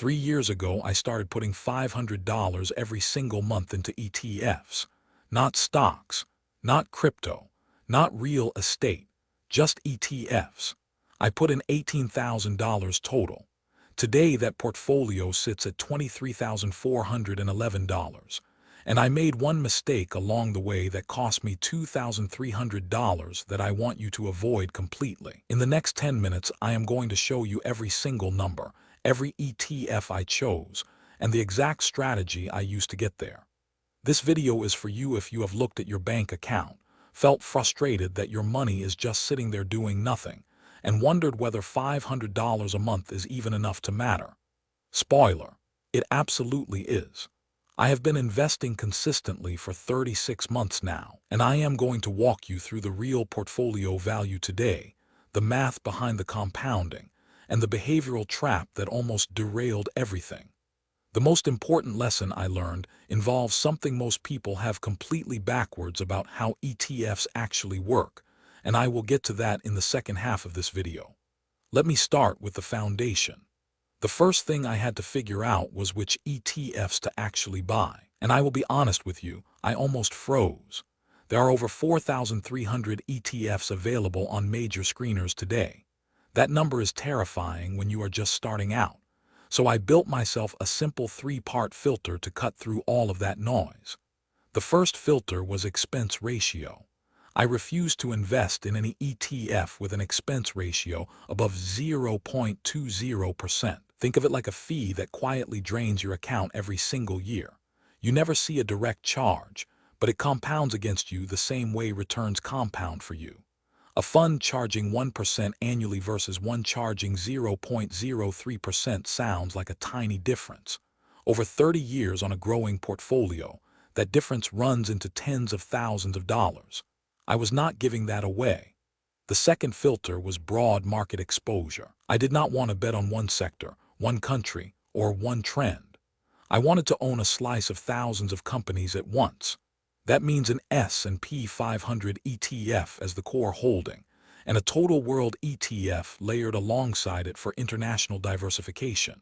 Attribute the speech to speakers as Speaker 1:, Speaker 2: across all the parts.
Speaker 1: 3 years ago, I started putting $500 every single month into ETFs. Not stocks, not crypto, not real estate, just ETFs. I put in $18,000 total. Today, that portfolio sits at $23,411. And I made one mistake along the way that cost me $2,300 that I want you to avoid completely. In the next 10 minutes, I am going to show you every single number, every ETF I chose, and the exact strategy I used to get there. This video is for you if you have looked at your bank account, felt frustrated that your money is just sitting there doing nothing, and wondered whether $500 a month is even enough to matter. Spoiler, it absolutely is. I have been investing consistently for 36 months now, and I am going to walk you through the real portfolio value today, the math behind the compounding, and the behavioral trap that almost derailed everything. The most important lesson I learned involves something most people have completely backwards about how ETFs actually work, and I will get to that in the second half of this video. Let me start with the foundation. The first thing I had to figure out was which ETFs to actually buy. And I will be honest with you, I almost froze. There are over 4,300 ETFs available on major screeners today. That number is terrifying when you are just starting out. So I built myself a simple 3-part filter to cut through all of that noise. The first filter was expense ratio. I refused to invest in any ETF with an expense ratio above 0.20%. Think of it like a fee that quietly drains your account every single year. You never see a direct charge, but it compounds against you the same way returns compound for you. A fund charging 1% annually versus one charging 0.03% sounds like a tiny difference. Over 30 years on a growing portfolio, that difference runs into tens of thousands of dollars. I was not giving that away. The second filter was broad market exposure. I did not want to bet on one sector, one country, or one trend. I wanted to own a slice of thousands of companies at once. That means an S&P 500 ETF as the core holding, and a total world ETF layered alongside it for international diversification.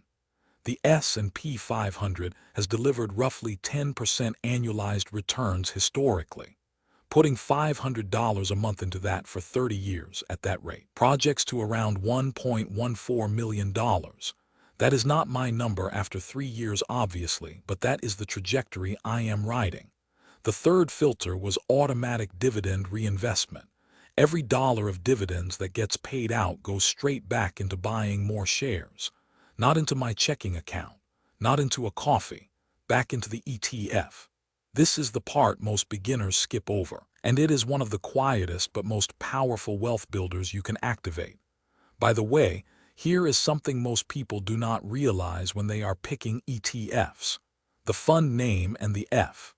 Speaker 1: The S&P 500 has delivered roughly 10% annualized returns historically. Putting $500 a month into that for 30 years at that rate projects to around $1.14 million. That is not my number after 3 years obviously, but that is the trajectory I am riding. The third filter was automatic dividend reinvestment. Every dollar of dividends that gets paid out goes straight back into buying more shares. Not into my checking account, not into a coffee, back into the ETF. This is the part most beginners skip over, and it is one of the quietest but most powerful wealth builders you can activate. By the way, here is something most people do not realize when they are picking ETFs. The fund name and the F.